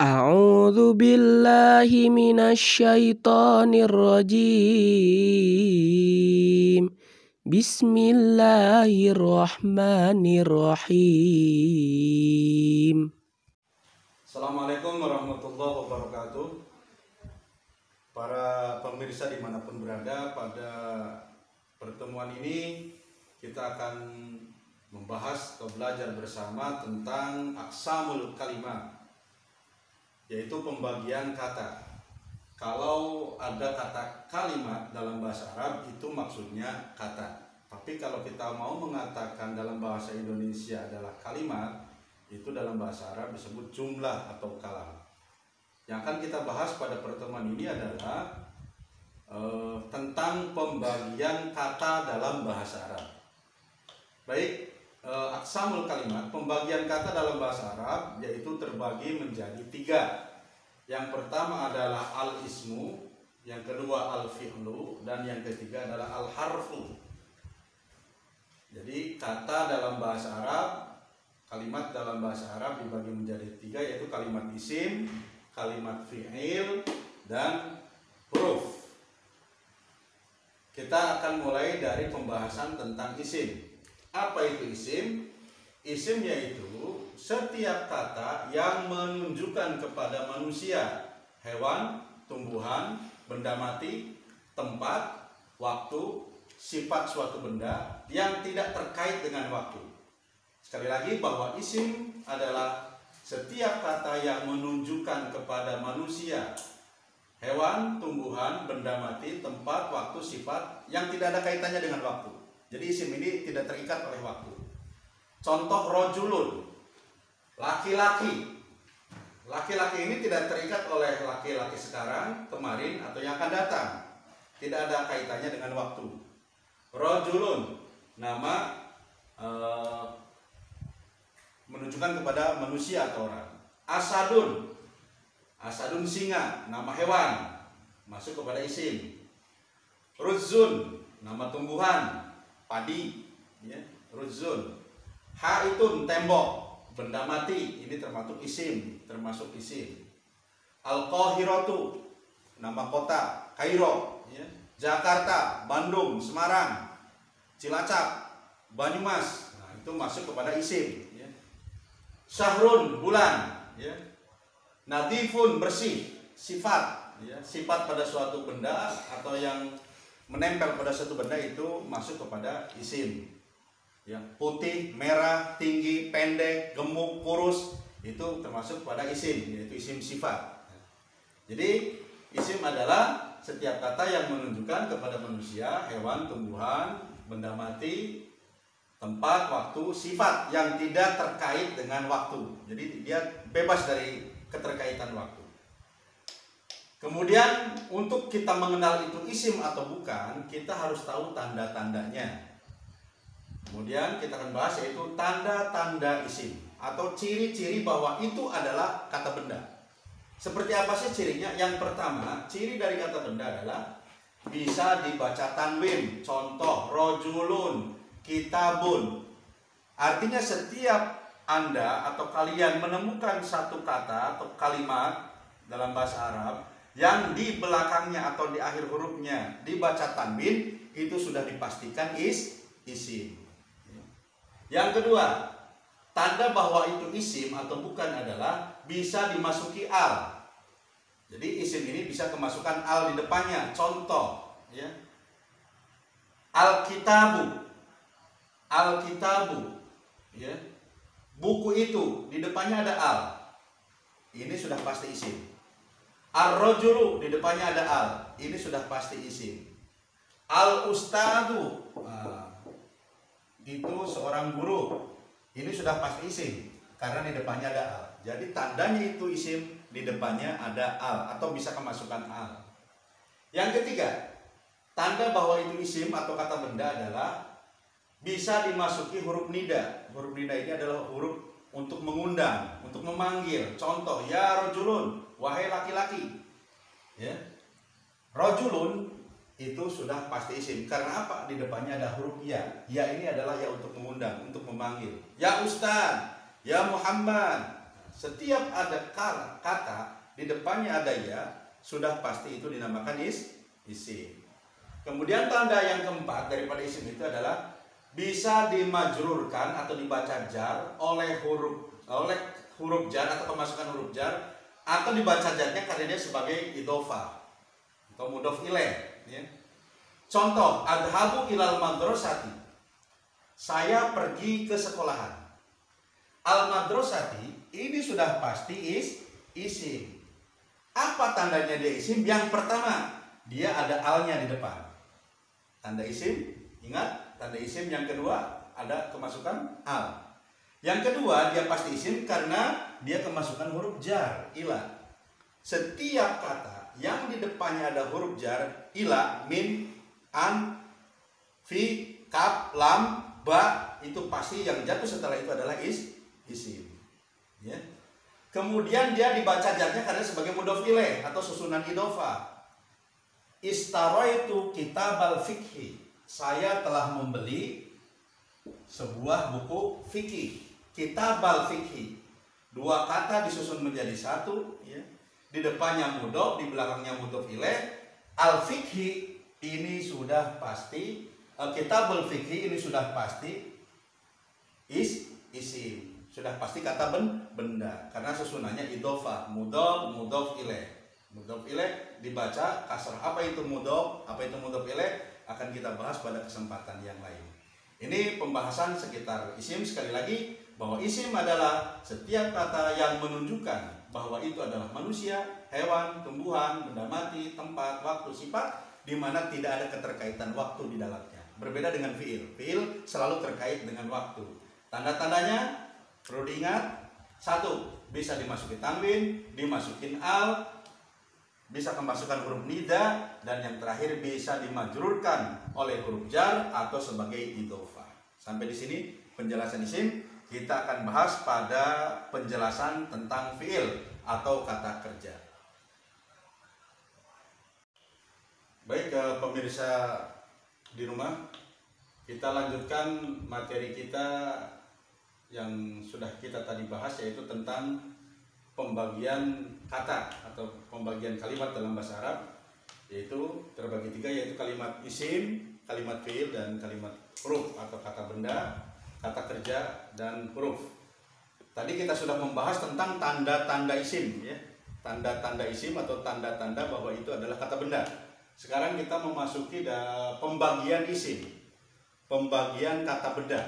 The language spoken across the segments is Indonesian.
A'udzu billahi minasyaitonir rajim. Bismillahirrahmanirrahim. Assalamualaikum warahmatullahi wabarakatuh. Para pemirsa dimanapun berada, pada pertemuan ini kita akan membahas atau belajar bersama tentang aqsamul kalimat, yaitu pembagian kata. Kalau ada kata kalimat dalam bahasa Arab itu maksudnya kata. Tapi kalau kita mau mengatakan dalam bahasa Indonesia adalah kalimat, itu dalam bahasa Arab disebut jumlah atau kalam. Yang akan kita bahas pada pertemuan ini adalah tentang pembagian kata dalam bahasa Arab. Baik, aqsamul kalimat, pembagian kata dalam bahasa Arab yaitu terbagi menjadi 3. Yang pertama adalah al-ismu, yang kedua al-fi'lu, dan yang ketiga adalah al-harfu. Jadi kata dalam bahasa Arab, kalimat dalam bahasa Arab dibagi menjadi 3, yaitu kalimat isim, kalimat fi'il, dan huruf. Kita akan mulai dari pembahasan tentang isim. Apa itu isim? Isim yaitu setiap kata yang menunjukkan kepada manusia, hewan, tumbuhan, benda mati, tempat, waktu, sifat suatu benda yang tidak terkait dengan waktu. Sekali lagi bahwa isim adalah setiap kata yang menunjukkan kepada manusia, hewan, tumbuhan, benda mati, tempat, waktu, sifat yang tidak ada kaitannya dengan waktu. Jadi isim ini tidak terikat oleh waktu. Contoh rojulun, laki-laki. Laki-laki ini tidak terikat oleh laki-laki sekarang, kemarin, atau yang akan datang. Tidak ada kaitannya dengan waktu. Rojulun, nama menunjukkan kepada manusia atau orang. Asadun, asadun singa, nama hewan, masuk kepada isim. Ruzun, nama tumbuhan, padi, ya, ruzun. Haitun, tembok, benda mati, ini termasuk isim, Al-Qahiratu, nama kota, Kairo, ya. Jakarta, Bandung, Semarang, Cilacap, Banyumas, nah, itu masuk kepada isim, ya. Syahrun, bulan, ya. Nadifun, bersih, sifat, ya. Sifat pada suatu benda atau yang menempel pada suatu benda itu masuk kepada isim, ya. Putih, merah, tinggi, pendek, gemuk, kurus, itu termasuk pada isim, yaitu isim sifat. Jadi isim adalah setiap kata yang menunjukkan kepada manusia, hewan, tumbuhan, benda mati, tempat, waktu, sifat yang tidak terkait dengan waktu. Jadi dia bebas dari keterkaitan waktu. Kemudian untuk kita mengenal itu isim atau bukan, kita harus tahu tanda-tandanya. Kemudian kita akan bahas yaitu tanda-tanda isim atau ciri-ciri bahwa itu adalah kata benda. Seperti apa sih cirinya? Yang pertama, ciri dari kata benda adalah bisa dibaca tanwin. Contoh, rojulun, kitabun. Artinya setiap Anda atau kalian menemukan satu kata atau kalimat dalam bahasa Arab yang di belakangnya atau di akhir hurufnya dibaca tanwin, itu sudah dipastikan isim. Yang kedua, tanda bahwa itu isim atau bukan adalah bisa dimasuki al. Jadi isim ini bisa kemasukan al di depannya. Contoh, ya. Al-kitabu, ya. Buku itu di depannya ada al. Ini sudah pasti isim. Ar-rajulu di depannya ada al. Ini sudah pasti isim. Al-ustadu, itu seorang guru. Ini sudah pasti isim karena di depannya ada al. Jadi tandanya itu isim, di depannya ada al atau bisa kemasukan al. Yang ketiga, tanda bahwa itu isim atau kata benda adalah bisa dimasuki huruf nida. Huruf nida ini adalah huruf untuk mengundang, untuk memanggil. Contoh, ya rojulun, wahai laki-laki. Ya. Rojulun itu sudah pasti isim. Karena apa? Di depannya ada huruf ya. Ya ini adalah ya untuk mengundang, untuk memanggil. Ya Ustaz, ya Muhammad. Setiap ada kata di depannya ada ya, sudah pasti itu dinamakan isim. Kemudian tanda yang keempat daripada isim itu adalah bisa dimajrurkan atau dibaca jar oleh huruf jar atau kemasukan huruf jar, atau dibaca jarnya karena dia sebagai idhofah atau mudhof ilaih, ya. Contoh, adhabu ilal madrasati, saya pergi ke sekolahan. Al madrasati ini sudah pasti isim. Apa tandanya dia isim? Yang pertama, dia ada alnya di depan. Tanda isim, ingat, tanda isim. Yang kedua, ada kemasukan al. Yang kedua, dia pasti isim karena dia kemasukan huruf jar, ila. Setiap kata yang di depannya ada huruf jar, ila, min, an, fi, kaf, lam, ba, itu pasti yang jatuh setelah itu adalah isim. Ya. Kemudian dia dibaca jarnya karena sebagai mudhof ilaih atau susunan idhofah. Istaraitu kitabal fikhi, saya telah membeli sebuah buku fikih. Kitabal fikhi, dua kata disusun menjadi satu, ya. Di depannya mudhof, di belakangnya mudhof ilaih. Al fikhi ini sudah pasti, kitabul fikhi ini sudah pasti isim. Sudah pasti kata benda karena susunannya idhofah, mudhof ilaih. Mudhof ilaih dibaca kasrah. Apa itu mudhof, apa itu mudhof ilaih akan kita bahas pada kesempatan yang lain. Ini pembahasan sekitar isim. Sekali lagi, bahwa isim adalah setiap kata yang menunjukkan bahwa itu adalah manusia, hewan, tumbuhan, benda mati, tempat, waktu, sifat, di mana tidak ada keterkaitan waktu di dalamnya. Berbeda dengan fiil. Fiil selalu terkait dengan waktu. Tanda-tandanya perlu diingat, satu, bisa dimasuki tanwin, dimasukin al, bisa kemasukan huruf nida, dan yang terakhir bisa dimajrurkan oleh huruf jar atau sebagai idhofah. Sampai di sini penjelasan isim. Kita akan bahas pada penjelasan tentang fiil atau kata kerja. Baik, pemirsa di rumah, kita lanjutkan materi kita yang sudah kita tadi bahas, yaitu tentang pembagian kata atau pembagian kalimat dalam bahasa Arab, yaitu terbagi tiga, yaitu kalimat isim, kalimat fiil, dan kalimat huruf atau kata benda, kata kerja, dan huruf. Tadi kita sudah membahas tentang tanda-tanda isim, ya. Tanda-tanda isim atau tanda-tanda bahwa itu adalah kata benda. Sekarang kita memasuki pembagian isim, pembagian kata benda.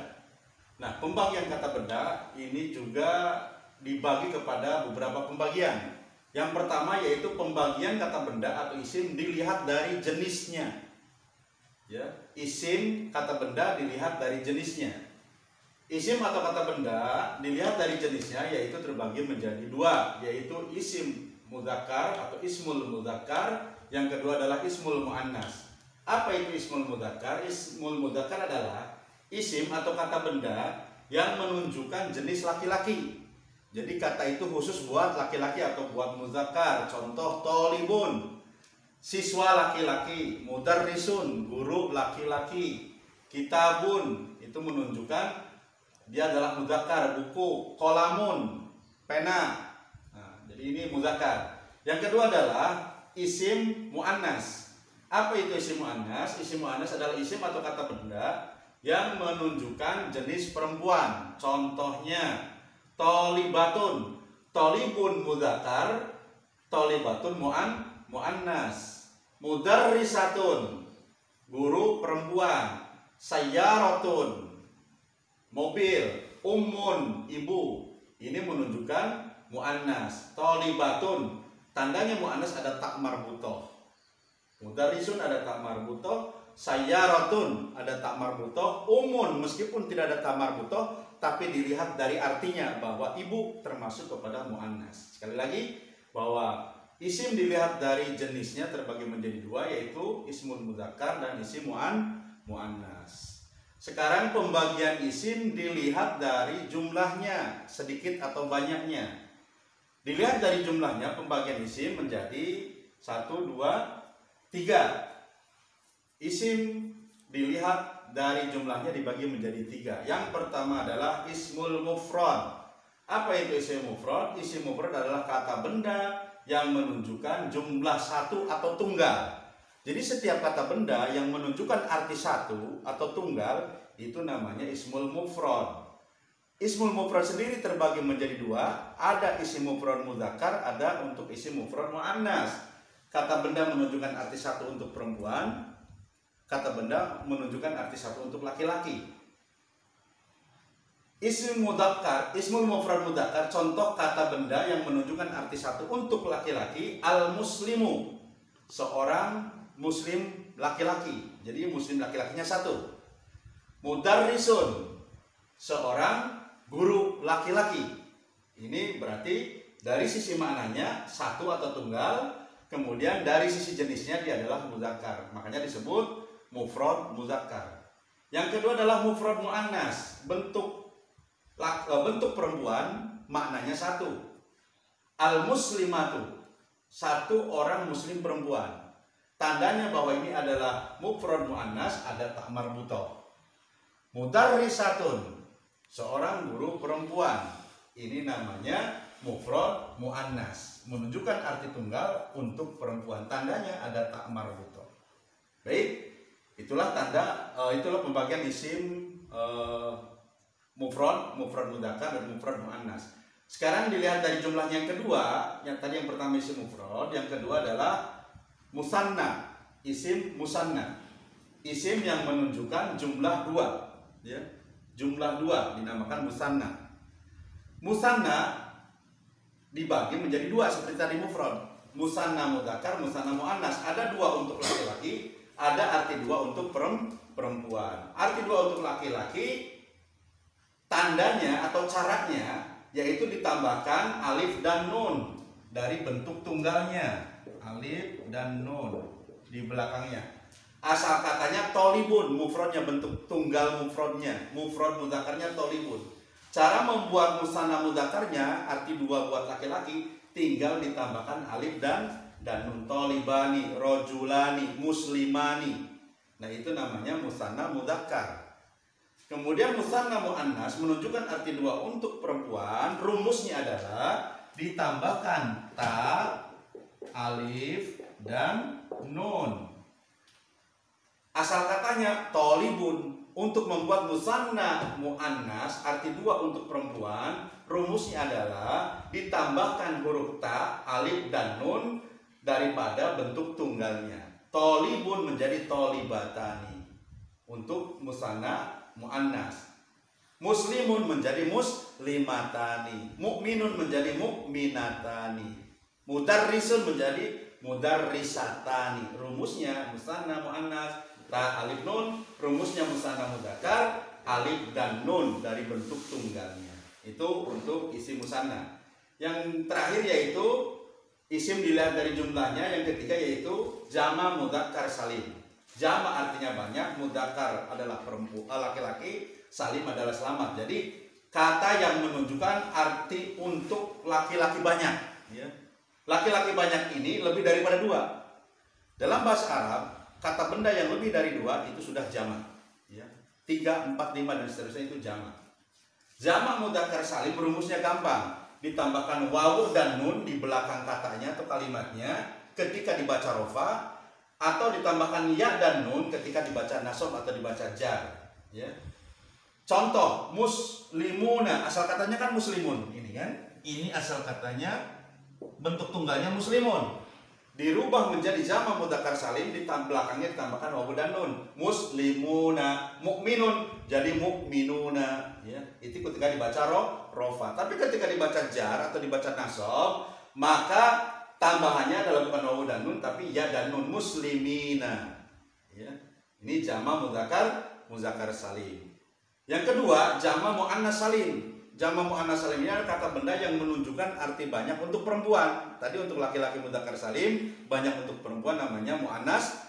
Nah, pembagian kata benda ini juga dibagi kepada beberapa pembagian. Yang pertama yaitu pembagian kata benda atau isim dilihat dari jenisnya. Ya, isim kata benda dilihat dari jenisnya. Isim atau kata benda dilihat dari jenisnya, yaitu terbagi menjadi dua, yaitu isim mudzakkar atau ismul mudzakkar. Yang kedua adalah ismul muannas. Apa itu ismul mudzakkar? Ismul mudzakkar adalah isim atau kata benda yang menunjukkan jenis laki-laki. Jadi kata itu khusus buat laki-laki atau buat mudzakkar. Contoh, tolibun, siswa laki-laki, mudarrisun, guru laki-laki, kitabun, itu menunjukkan dia adalah mudzakkar, buku, qalamun, pena. Nah, jadi ini mudzakkar. Yang kedua adalah isim muannas. Apa itu isim muannas? Isim muannas adalah isim atau kata benda yang menunjukkan jenis perempuan. Contohnya, tolibatun, tolibun mudzakkar, tolibatun muannas. Mudarrisatun, guru perempuan. Sayyaratun, mobil. Ummun, ibu. Ini menunjukkan muannas. Tolibatun, tandanya muannas ada tak marbutoh. Mudarrisun ada tak marbutoh. Sayyaratun ada tak marbutoh. Ummun meskipun tidak ada tak marbutoh, tapi dilihat dari artinya bahwa ibu termasuk kepada muannas. Sekali lagi, bahwa isim dilihat dari jenisnya terbagi menjadi dua, yaitu ismul mudzakkar dan isim muannas. Sekarang pembagian isim dilihat dari jumlahnya, sedikit atau banyaknya. Dilihat dari jumlahnya, pembagian isim menjadi 1, 2, 3. Isim dilihat dari jumlahnya dibagi menjadi 3. Yang pertama adalah ismul mufrad. Apa itu isim mufrad? Isim mufrad adalah kata benda yang menunjukkan jumlah satu atau tunggal. Jadi setiap kata benda yang menunjukkan arti satu atau tunggal itu namanya ismul mufrad. Ismul mufrad sendiri terbagi menjadi dua, ada isim mufrad mudzakkar, ada untuk isim mufrad muannas. Kata benda menunjukkan arti satu untuk perempuan, kata benda menunjukkan arti satu untuk laki-laki. Ismul mudzakkar, ismul mufrad mudzakkar, contoh kata benda yang menunjukkan arti satu untuk laki-laki, al-muslimu, seorang muslim laki-laki. Jadi muslim laki-lakinya satu. Mudarrisun, seorang guru laki-laki. Ini berarti dari sisi maknanya satu atau tunggal, kemudian dari sisi jenisnya dia adalah mudzakkar. Makanya disebut mufrad mudzakkar. Yang kedua adalah mufrad muannas, bentuk perempuan maknanya satu. Al-muslimatu, satu orang muslim perempuan. Tandanya bahwa ini adalah mufrad muannas, ada ta marbutoh. Mudarrisatun, seorang guru perempuan. Ini namanya mufrad muannas, menunjukkan arti tunggal untuk perempuan. Tandanya ada ta marbutoh. Baik, itulah tanda, itulah pembagian isim mufrad mudzakkar dan mufrad muannas. Sekarang dilihat dari jumlahnya yang kedua, yang tadi yang pertama isim mufrad, yang kedua adalah musanna, isim musanna. Isim yang menunjukkan jumlah dua, ya. Jumlah dua dinamakan musanna. Musanna dibagi menjadi dua seperti tadi mufrad. Musanna mudzakkar, musanna muannas. Ada dua untuk laki-laki, ada arti dua untuk perempuan. Arti dua untuk laki-laki, tandanya atau caranya yaitu ditambahkan alif dan nun dari bentuk tunggalnya. Alif dan nun di belakangnya. Asal katanya tolibun, mufradnya bentuk tunggal mufradnya. Mufrad mudzakarnya tolibun. Cara membuat musanna mudzakarnya arti dua buat laki-laki tinggal ditambahkan alif dan nun. Tolibani, rojulani, muslimani. Nah itu namanya musanna mudzakkar. Kemudian musanna muannas menunjukkan arti dua untuk perempuan. Rumusnya adalah ditambahkan ta, alif, dan nun. Asal katanya tolibun. Untuk membuat musanna muannas arti dua untuk perempuan, rumusnya adalah ditambahkan huruf ta, alif, dan nun daripada bentuk tunggalnya. Tolibun menjadi tolibatani untuk musanna muannas. Muslimun menjadi muslimatani. Mukminun menjadi mukminatani. Mudarrisun menjadi mudarrisatani. Rumusnya musanna muannas ta alif nun, rumusnya musanna mudzakkar alif dan nun dari bentuk tunggalnya. Itu untuk isim musanna. Yang terakhir yaitu isim dilihat dari jumlahnya. Yang ketiga yaitu jama mudzakkar salim. Jama artinya banyak, mudzakkar adalah perempuan, laki-laki, salim adalah selamat. Jadi kata yang menunjukkan arti untuk laki-laki banyak, ya. Laki-laki banyak ini lebih daripada dua. Dalam bahasa Arab, kata benda yang lebih dari dua itu sudah jama, ya. 3, 4, 5 dan seterusnya itu jama. Jama mudzakkar salim rumusnya gampang. Ditambahkan wawu dan nun di belakang katanya atau kalimatnya ketika dibaca rofa, atau ditambahkan ya dan nun ketika dibaca nasab atau dibaca jar, ya. Contoh muslimuna, asal katanya kan muslimun, ini kan, ini asal katanya bentuk tunggalnya muslimun, dirubah menjadi jama mudzakkar salim, di belakangnya ditambahkan wawu dan nun. Muslimuna, mukminun jadi mukminuna, ya. Itu ketika dibaca rofa. Tapi ketika dibaca jar atau dibaca nasab, maka tambahannya adalah bukan wawu dan nun tapi ya dan nun. Muslimina, ya. Ini jama mudzakkar salim. Yang kedua, jama muannas salim. Jama muannas salim ini adalah kata benda yang menunjukkan arti banyak untuk perempuan. Tadi untuk laki-laki mudzakkar salim, banyak untuk perempuan namanya muannas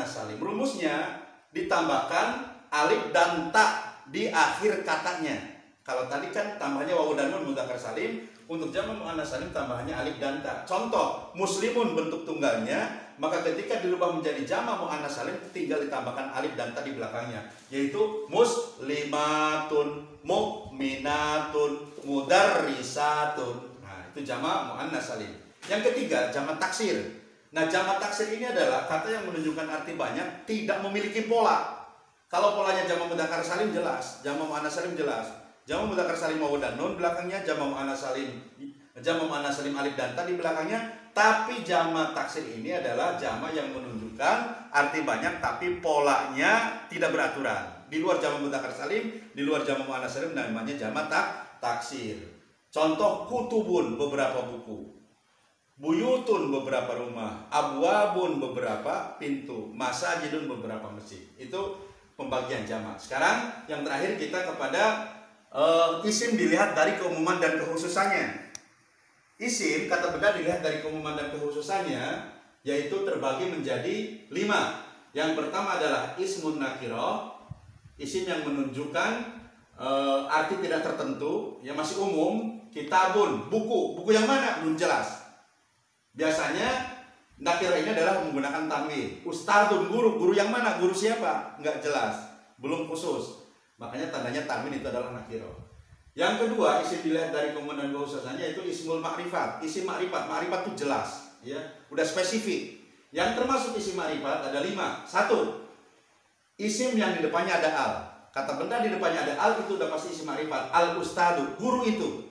salim. Rumusnya ditambahkan alif dan ta di akhir katanya. Kalau tadi kan tambahnya wawu dan nun mudzakkar salim, Untuk jamak muannats salim tambahannya alif dan ta. Contoh, muslimun bentuk tunggalnya, maka ketika dirubah menjadi jamak muannats salim tinggal ditambahkan alif dan ta di belakangnya, yaitu muslimatun, mu'minatun, mudarrisatun. Nah, itu jamak muannats salim. Yang ketiga, jamak taksir. Nah, jamak taksir ini adalah kata yang menunjukkan arti banyak, tidak memiliki pola. Kalau polanya jamak mudzakkar salim jelas, jamak muannats salim jelas. Jamak mudzakkar salim wawu dan nun belakangnya, jamak muannats salim alif dan ta di belakangnya. Tapi jamak taksir ini adalah jamak yang menunjukkan arti banyak tapi polanya tidak beraturan. Di luar jamak mudzakkar salim, di luar jamak muannats salim namanya jamak taksir. Contoh, kutubun beberapa buku, buyutun beberapa rumah, abwabun beberapa pintu, masajidun beberapa masjid. Itu pembagian jamak. Sekarang yang terakhir kita kepada isim dilihat dari keumuman dan kekhususannya. Isim kata benda dilihat dari keumuman dan kekhususannya, yaitu terbagi menjadi 5. Yang pertama adalah ismun nakirah, isim yang menunjukkan arti tidak tertentu, yang masih umum. Kitabun, buku yang mana belum jelas. Biasanya nakirah ini adalah menggunakan tanwin. Ustadun, guru yang mana, guru siapa, nggak jelas, belum khusus. Makanya tandanya tanwin itu adalah nakirah. Yang kedua, isim dilihat dari keumuman dan kekhususannya yaitu ismul ma'rifat. Isim ma'rifat itu jelas, ya, udah spesifik. Yang termasuk isim ma'rifat ada 5. 1. Isim yang di depannya ada al. Kata benda di depannya ada al itu udah pasti isim ma'rifat. Al ustadu, guru itu.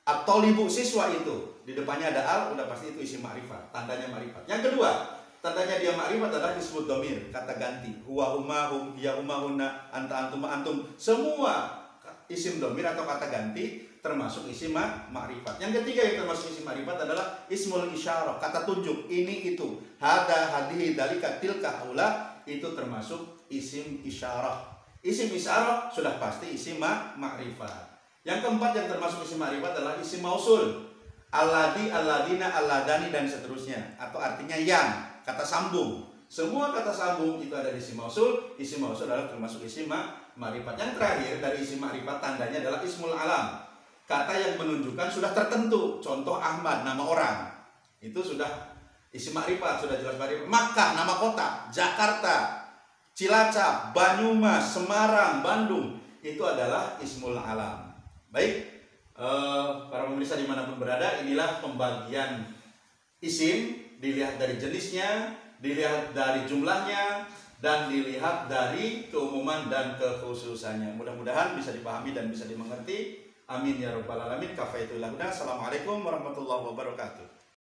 At-thalibu, siswa itu. Di depannya ada al, udah pasti itu isim ma'rifat. Tandanya ma'rifat. Yang kedua, tandanya dia ma'rifat adalah ismud dhamir, kata ganti. Huwa huma hum, hiya huma hunna, anta antum antum. Semua isim dhamir atau kata ganti termasuk isim ma'rifat. Yang ketiga yang termasuk isim ma'rifat adalah ismul isyarah, kata tunjuk, ini itu. Hada, hadihi, dalika, tilka, haula, itu termasuk isim isyarah. Isim isyarah sudah pasti isim ma'rifat. Yang keempat yang termasuk isim ma'rifat adalah isim mausul. Alladhi, alladina, alladani, dan seterusnya. Atau artinya yang, kata sambung. Semua kata sambung itu ada di isim mausul. Isim mausul adalah termasuk isim ma'rifat. Yang terakhir dari isim ma'rifat tandanya adalah ismul alam, kata yang menunjukkan sudah tertentu. Contoh Ahmad, nama orang, itu sudah isim ma'rifat, sudah jelas ma'rifat. Makkah, nama kota. Jakarta, Cilacap, Banyumas, Semarang, Bandung, itu adalah ismul alam. Baik, para pemirsa dimanapun berada, inilah pembagian isim. Dilihat dari jenisnya, dilihat dari jumlahnya, dan dilihat dari keumuman dan kekhususannya. Mudah-mudahan bisa dipahami dan bisa dimengerti. Amin ya rabbal alamin. Kafaitul huda. Assalamualaikum warahmatullahi wabarakatuh.